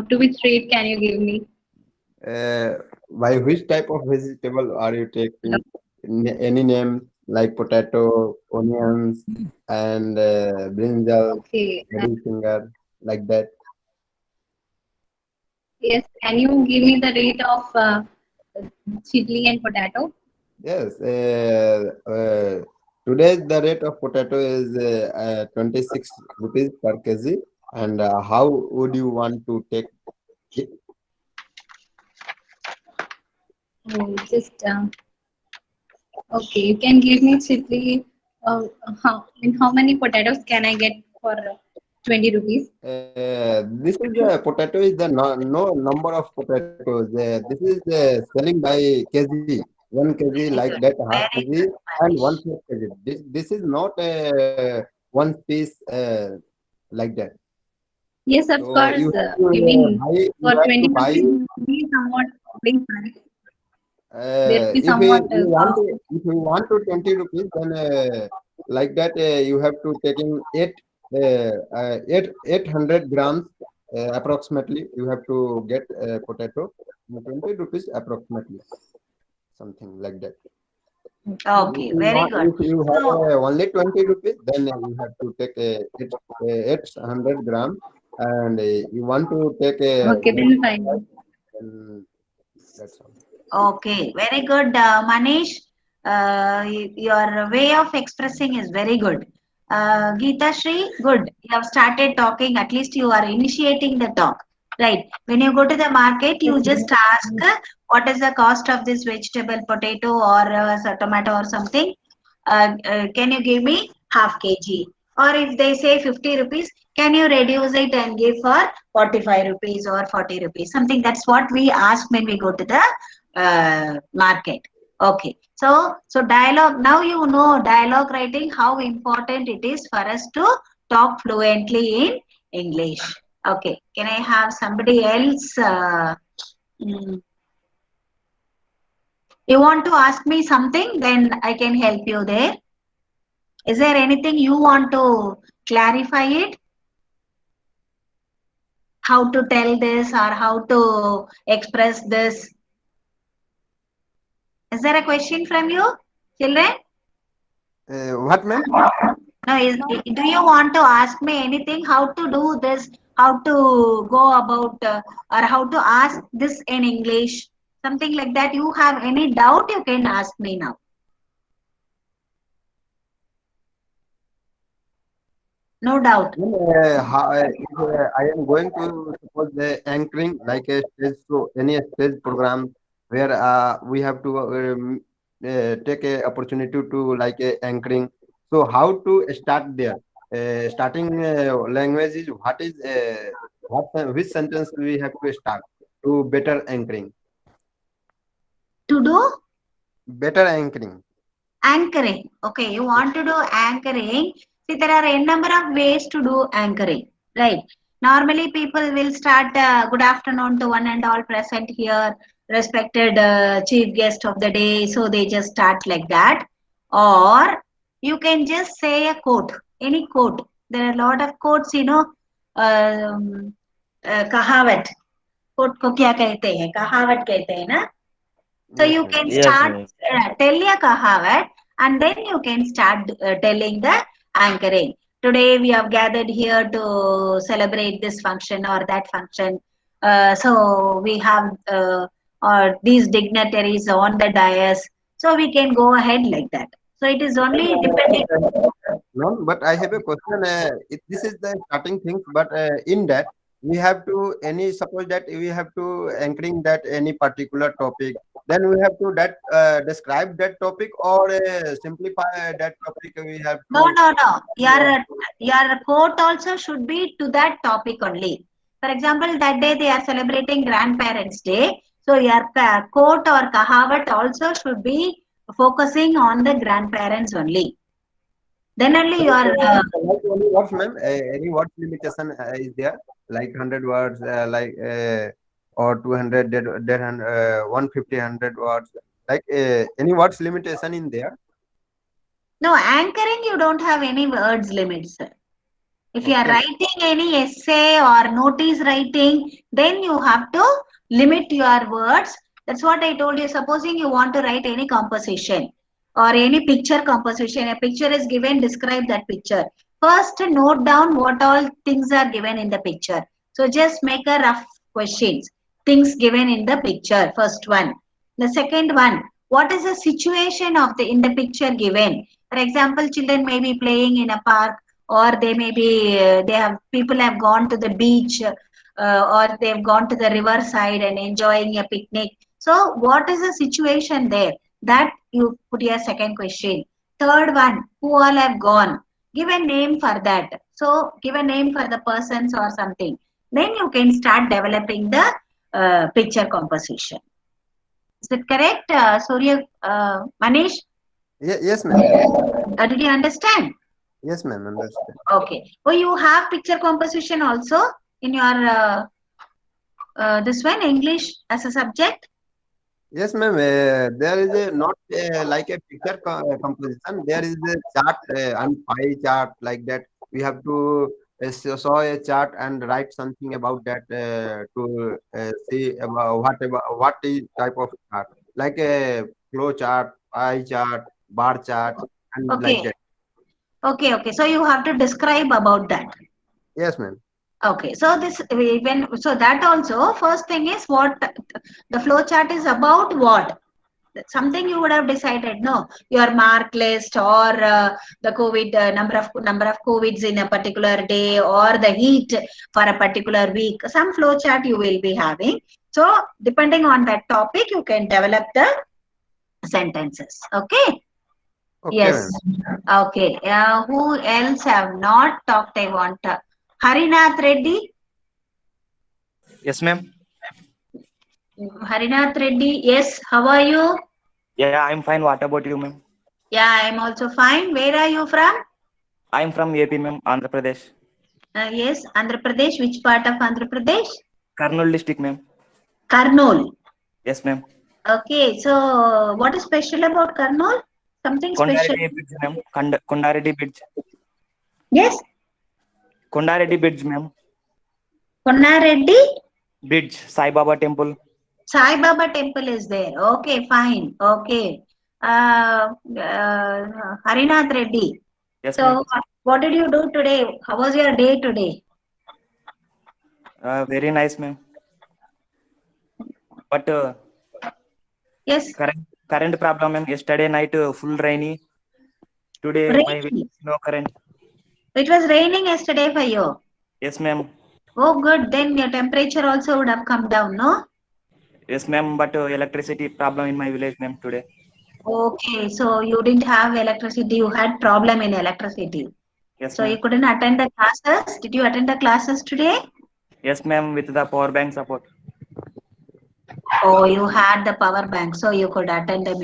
to which rate can you give me? By which type of vegetable are you taking? Any name like potato, onions, and brinjal, Okay. finger, like that? Yes. Can you give me the rate of chili and potato? Yes. Today the rate of potato is 26 rupees per kg. And how would you want to take it? Just okay. You can give me chili. How many potatoes can I get for 20 rupees? This is the potato is the no number of potatoes. This is selling by kg. 1 kg like that, half kg, and 1/4 kg. This is not one piece like that. Yes, of So course. you have to I mean, buy, for you 20 have to buy. rupees, it will be somewhat very high. There will be If somewhat you want to 20 rupees, then like that you have to taking 800 grams approximately. You have to get potato 20 rupees approximately, something like that. Okay, very good. If you have So, only 20 rupees, then you have to take 800 grams, and you want to take a Okay, then fine. then that's all. okay, very good, Manish. Your way of expressing is very good. Geeta Shri, good. You have started talking. At least you are initiating the talk, right? When you go to the market, you just ask what is the cost of this vegetable, potato or tomato or something. Can you give me half kg? Or if they say 50 rupees, can you reduce it and give for 45 rupees or 40 rupees? Something that's what we ask when we go to the market. Okay. So dialogue, now you know dialogue writing, how important it is for us to talk fluently in English. Okay. Can I have somebody else? Mm, you want to ask me something? Then I can help you there. Is there anything you want to clarify it? How to tell this or how to express this? Is there a question from you, children? What, ma'am? No, do you want to ask me anything? How to do this? How to go about or how to ask this in English? Something like that. You have any doubt, you can ask me now. No doubt. If I am going to suppose the anchoring like a stage show, any stage program where we have to take a opportunity to like a anchoring. So how to start there? Starting language is what is which sentence we have to start to better anchoring? To do Better anchoring. anchoring. Okay, you want to do anchoring. See, there are a number of ways to do anchoring, right? Normally, people will start good afternoon to one and all present here, respected chief guest of the day. So they just start like that. Or you can just say a quote, any quote. There are a lot of quotes, कहावत quote को क्या कहते हैं कहावत कहते हैं ना so Yes, you ma'am. can Yes, start ma'am. tell a kahavat and then you can start telling the anchoring. Today we have gathered here to celebrate this function or that function. So we have these dignitaries on the dais. So we can go ahead like that. So it is only depending. No, but I have a question. This is the starting things, but in that we have to any suppose that we have to anchoring that any particular topic, then we have to that describe that topic or simplify that topic. We have No, to. no, no. Your quote also should be to that topic only. For example, that day they are celebrating Grandparents' Day. So your quote or kahavat also should be focusing on the grandparents only. Then only Like, your like any words, ma'am? Any words limitation is there? Like 100 words, or 200, 150, 100 words. Like any words limitation in there? no anchoring. You don't have any words limits. If you are Okay. writing any essay or notice writing, then you have to limit your words. That's what I told you. Supposing you want to write any composition or any picture composition, a picture is given, describe that picture. First, note down what all things are given in the picture. So just make a rough questions. Things given in the picture, first one. The second one, what is the situation of the in the picture given? For example, children may be playing in a park or they may be they have people have gone to the beach or they've gone to the riverside and enjoying a picnic. So what is the situation there? That you put your second question. Third one, who all have gone? Give a name for that. So give a name for the persons or something. Then you can start developing the picture composition. Is it correct, Surya, Manish? Yes, ma'am. Yes, Did you understand? yes, ma'am. Understand. Okay. Oh, you have picture composition also in your this one English as a subject. Yes, ma'am. There is a not like a picture composition. There is a chart and pie chart like that. We have to saw a chart and write something about that to see about what is type of chart, like a flow chart, pie chart, bar chart, and like Okay. that. Okay. So you have to describe about that. Yes, ma'am. Okay. So so that also first thing is what the flow chart is about. What something you would have decided, no, your mark list or the COVID number of covids in a particular day or the heat for a particular week, some flow chart you will be having. So depending on that topic you can develop the sentences. Okay. Okay, Yes. ma'am. Okay. Who else have not talked? I want Harinath Reddy. Yes, ma'am. Harinath Reddy. Yes. How are you? Yeah, I'm fine. What about you, ma'am? Yeah, I'm also fine. Where are you from? I'm from AP, ma'am, Andhra Pradesh. Yes, Andhra Pradesh. Which part of Andhra Pradesh? Karnool district, ma'am. Karnool. Yes, ma'am. Okay. So, what is special about Karnool? Something special? Kondareddy Bridge, ma'am. Kondareddy Bridge. Yes. Kondareddy Bridge, ma'am. Konnareddy? Bridge. Sai Baba Temple. Sai Baba temple is there. Okay, fine. Okay. Harinath Reddy. Yes, So, ma'am. what did you do today? How was your day today? Very nice, ma'am. But Yes. current problem, ma'am. Yesterday night full rainy. Today my Rainy. no current. It was raining yesterday for you. Yes, ma'am. Oh, good. Then your temperature also would have come down, no? Yes, ma'am. But electricity problem in my village, ma'am, today. Okay, so you didn't have electricity. You had problem in electricity. Yes, So you ma'am. couldn't attend the classes. Did you attend the classes today? Yes, ma'am. With the power bank support. Oh, you had the power bank, so you could attend the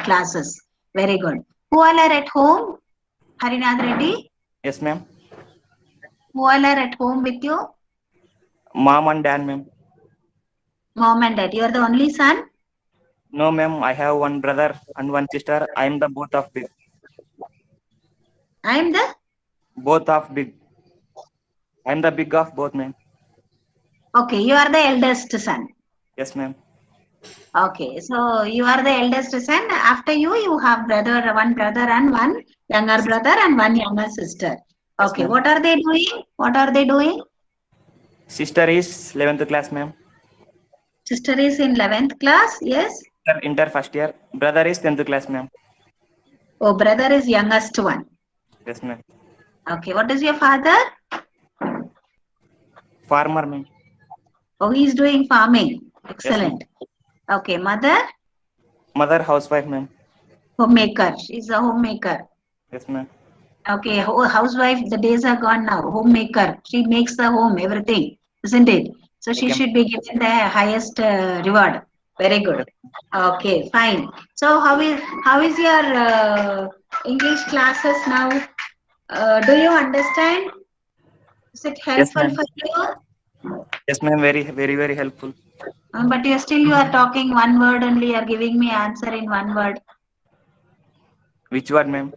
classes. Very good. Who all are at home? Harinath Reddy? Yes, ma'am. Who all are at home with you? Mom and dad, ma'am. Mom and dad. You are the only son? No, ma'am. I have one brother and one sister. I am the both of big. I am the? Both of big. I am the big of both, ma'am. Okay, you are the eldest son. Yes, ma'am. Okay, so you are the eldest son. After you, you have one brother and one younger brother and one younger sister. Yes, Okay, ma'am. what are they doing? What are they doing? Sister is 11th class, ma'am. Sister is in 11th class. Yes. Inter first year. Brother is 10th class, ma'am. Oh, brother is youngest one. Yes, ma'am. Okay, what is your father? Farmer, ma'am. Oh, he is doing farming. Yes, Excellent. Okay, mother? Mother housewife, ma'am. Homemaker. She's a homemaker. Yes, ma'am. Okay, housewife, the days are gone now. Homemaker. She makes the home, everything, isn't it? So she Okay. should be given the highest reward. Very good. Okay, fine. So how is your English classes now? Do you understand? Is it Yes, helpful ma'am. for you? Yes, ma'am. Very, very, very helpful. But you are talking one word only. You are giving me answer in one word. Which word, ma'am?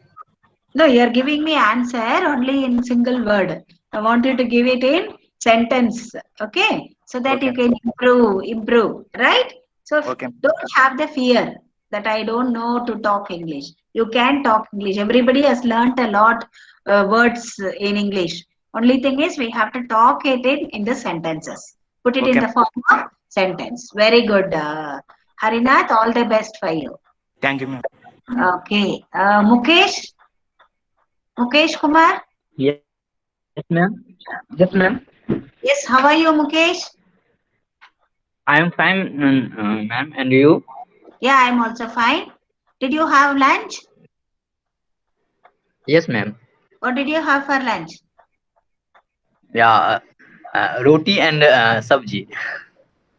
No, you are giving me answer only in single word. I want you to give it in sentence. Okay, so that Okay. you can improve, right? So Okay. don't have the fear that I don't know to talk English. You can talk English. Everybody has learnt a lot words in English. Only thing is we have to talk it in the sentences. Put it in Okay. the form of sentence. Very good, Harinath. All the best for you. Thank you, ma'am. Okay, Mukesh Kumar. Yes, ma'am. Yes, ma'am. Yes, how are you, Mukesh? I am fine, ma'am. And you? Yeah, I'm also fine. Did you have lunch? Yes, ma'am. What did you have for lunch? Yeah, roti and sabji.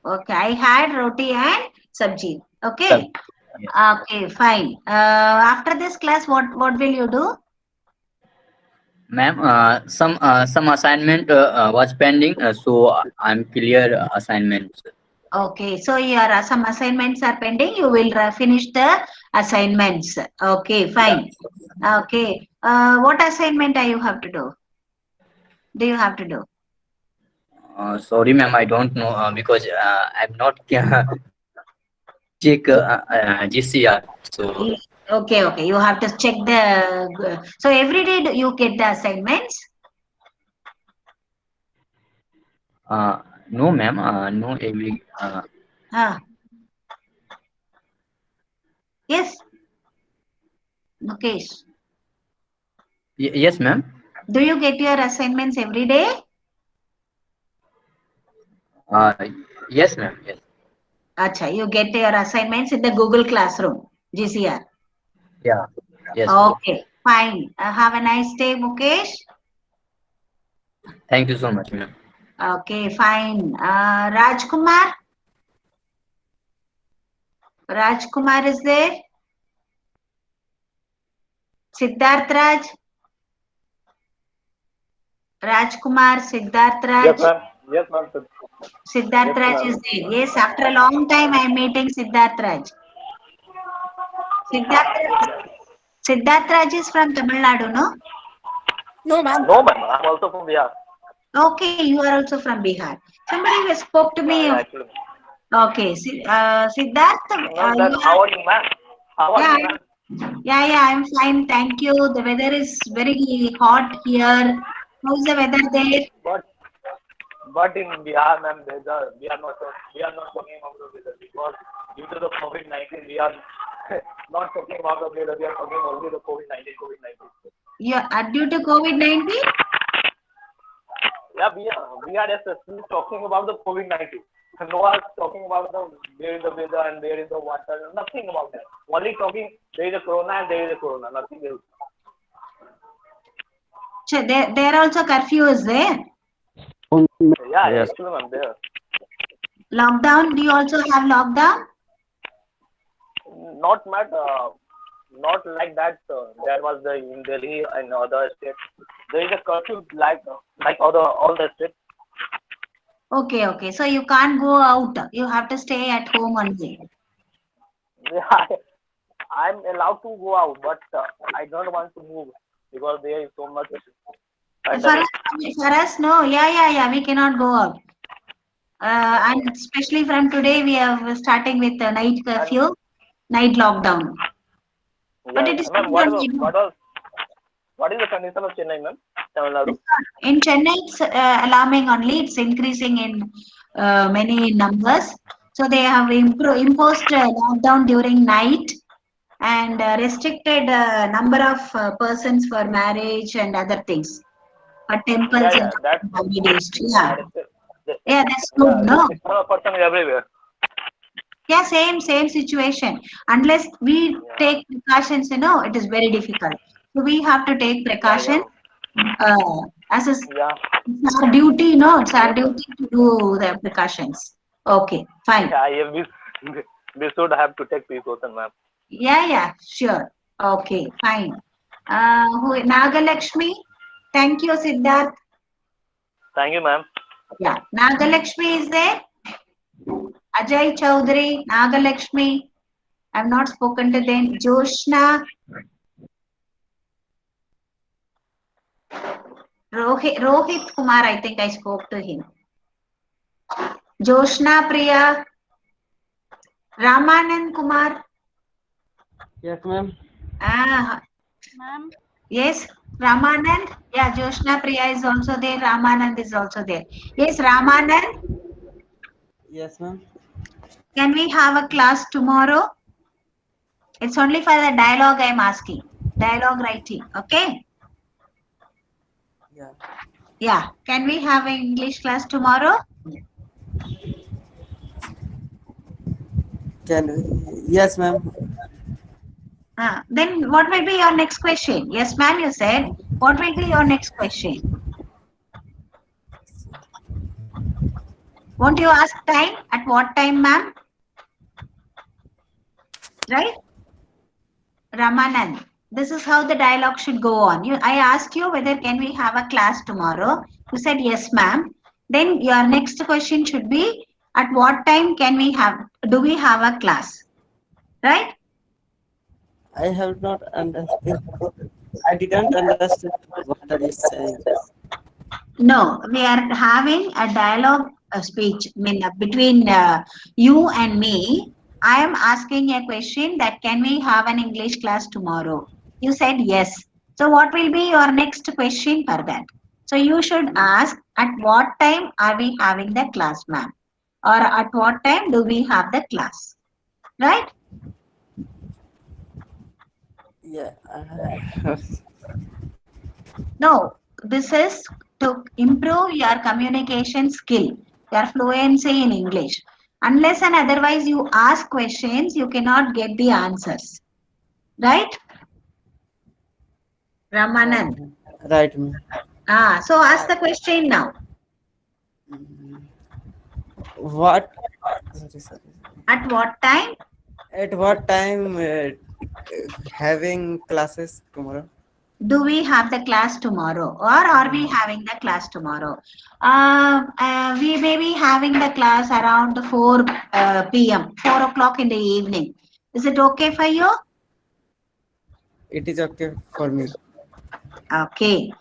Okay, I had roti and sabji. Okay. Sab- yes. Okay, fine. After this class, what will you do? Ma'am, some assignment was pending, so I'm clear assignments. Okay, so your some assignments are pending. You will finish the assignments. Okay, fine. Okay. What assignment you have to do? Do you have to do? Sorry, ma'am, I don't know because I'm not check GCR. So Okay, okay. You have to check the. So every day you get the assignments. no, ma'am, no every. Yes. Mukesh. Yes, ma'am. Do you get your assignments every day? Yes, ma'am. Yes. Acha, you get your assignments in the Google Classroom, GCR. Yeah. Yes. Okay, fine. Have a nice day, Mukesh. Thank you so much, ma'am. Okay, fine. Rajkumar. Rajkumar is there? Siddharth Raj. Rajkumar, Siddharth Raj. Yes, ma'am. Yes, ma'am. Siddharth Yes, Raj ma'am. is there. Yes, after a long time I am meeting Siddharth Raj. Siddharth Raj is from Tamil Nadu, no? No, ma'am. No, ma'am. I'm also from Bihar. Okay, you are also from Bihar. Somebody spoke to me. Yeah, actually. Okay, Siddharth. No, then how are you, ma'am? How are Yeah, you, ma'am? yeah, I'm fine. Thank you. The weather is very hot here. How's the weather there? But in Bihar, ma'am, we are not talking about the weather because due to the COVID-19, we are not talking about the weather. We are talking only the COVID-19. Yeah, due to COVID-19? Yeah, we are just talking about the COVID-19. No one is talking about there is the weather and there is the water. Nothing about that. Only talking there is a corona and there is a corona. Nothing else. So there also curfew is there. Yeah, Yes. actually, ma'am, there. Lockdown? Do you also have lockdown? Not like that. There was in Delhi and other states. There is a curfew like all the states. Okay, okay. So you can't go out. You have to stay at home only. Yeah, I'm allowed to go out, but I don't want to move because there is so much. For us, no. Yeah. We cannot go out. And especially from today, we are starting with a night curfew, night lockdown. But it is Ma'am, what is the condition of Chennai, ma'am? Tamil Nadu? In Chennai, it's alarming only. It's increasing in many numbers. So they have imposed lockdown during night and restricted number of persons for marriage and other things. For temples and holidays. Yeah. Yeah, that's good. No. It's one person everywhere. Yeah, same situation. Unless we take precautions, it is very difficult. So we have to take precaution as it's our duty, it's our duty to do the precautions. Okay, fine. Yeah, we should have to take precaution, ma'am. Yeah, sure. Okay, fine. Nagalakshmi? Thank you, Siddharth. Thank you, ma'am. Yeah, Nagalakshmi is there? Ajay Chaudhary, Nagalakshmi. I have not spoken to them. Joshna. Rohit Kumar, I think I spoke to him. Joshna Priya. Ramanand Kumar. Yes, ma'am. Ma'am. Yes, Ramanand. Yeah, Joshna Priya is also there. Ramanand is also there. Yes, Ramanand. Yes, ma'am. Can we have a class tomorrow? It's only for the dialogue I'm asking. Dialogue writing. Okay? Yeah. Yeah. Can we have an English class tomorrow? Yes, ma'am. Then what will be your next question? Yes, ma'am, you said. What will be your next question? Won't you ask time? At what time, ma'am? Right? Ramanand, this is how the dialogue should go on. I asked you whether can we have a class tomorrow. You said yes, ma'am. Then your next question should be, at what time do we have a class, right? I have not understood. I didn't understand what are you saying. No, we are having a dialogue speech between you and me. I am asking a question that can we have an English class tomorrow? You said yes. So what will be your next question for that? So you should ask at what time are we having the class, ma'am? Or at what time do we have the class? Right? Yeah. No, this is to improve your communication skill, your fluency in English. Unless and otherwise you ask questions, you cannot get the answers. Right? Ramanan. Right, ma'am. So ask the question now. What? Sorry. At what time? At what time having classes tomorrow? Do we have the class tomorrow or are we having the class tomorrow? We may be having the class around 4 p.m., 4 o'clock in the evening. Is it okay for you? It is okay for me. Okay.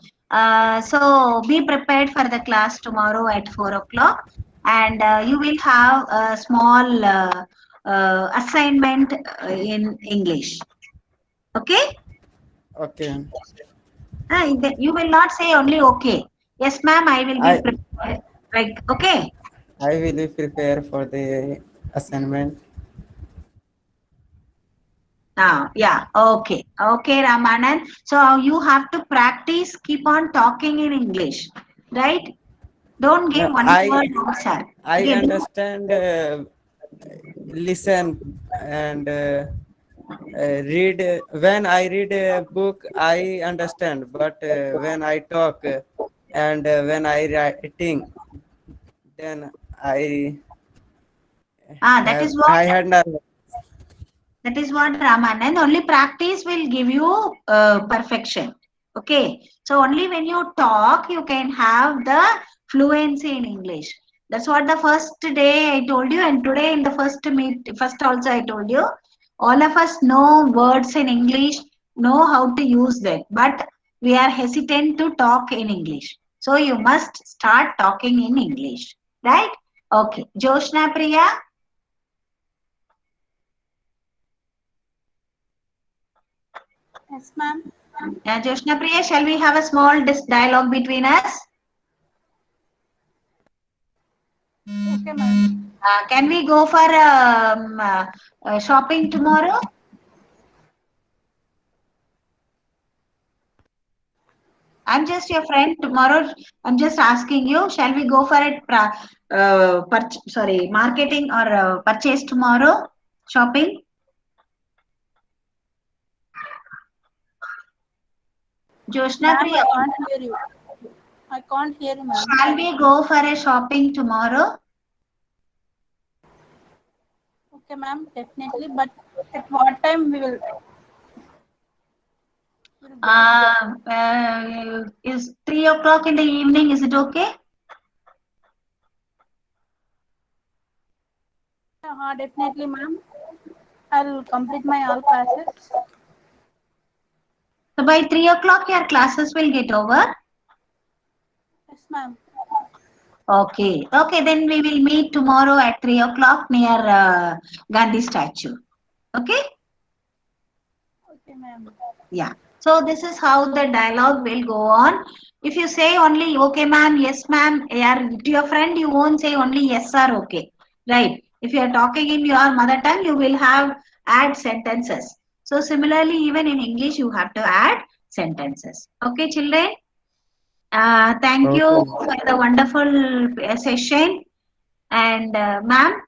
So be prepared for the class tomorrow at 4 o'clock and you will have a small assignment in English. Okay? Okay. You will not say only okay. Yes, ma'am, I will be prepared. Like, okay? I will be prepared for the assignment. Yeah, okay. Okay, Ramanan. So you have to practice, keep on talking in English, right? Don't give one word answer. I Okay. understand, listen and read. When I read a book, I understand. But when I talk and when I writing, then I That is what. I had not. That is what, Ramanan. Only practice will give you perfection. Okay. So only when you talk, you can have the fluency in English. That's what the first day I told you, and today in the first also I told you. All of us know words in English, know how to use them, but we are hesitant to talk in English. So you must start talking in English, right? Okay. Joshna Priya. Yes, ma'am. Joshna Priya, shall we have a small dialogue between us? Okay, ma'am. Can we go for shopping tomorrow? I'm just your friend. Tomorrow, I'm just asking you, shall we go for it? Marketing or purchase tomorrow? Shopping? Joshna Priya. I can't hear you. I can't hear you, ma'am. Shall we go for a shopping tomorrow? Okay, ma'am, definitely. But at what time we will? Is 3 o'clock in the evening, is it okay? Definitely, ma'am. I'll complete my all classes. So by 3 o'clock, your classes will get over? Yes, ma'am. Okay. Okay, then we will meet tomorrow at 3 o'clock near Gandhi statue. Okay? Okay, ma'am. Yeah. So this is how the dialogue will go on. If you say only okay, ma'am, yes, ma'am, to your friend, you won't say only yes or okay. Right. If you are talking in your mother tongue, you will have add sentences. So similarly, even in English, you have to add sentences. Okay, children? Thank you for the wonderful session. And ma'am,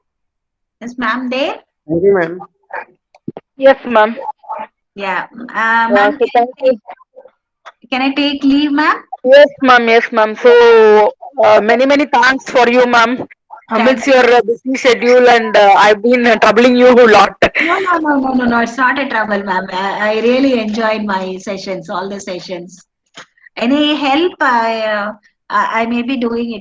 is ma'am there? Thank you, ma'am. Yes, ma'am. Yeah. Ma'am, So thank you. can I take leave, ma'am? Yes, ma'am. Yes, ma'am. So many thanks for you, ma'am. Amidst your busy schedule, and I've been troubling you a lot. No. It's not a trouble, ma'am. I really enjoyed my sessions, all the sessions. Any help, I may be doing it.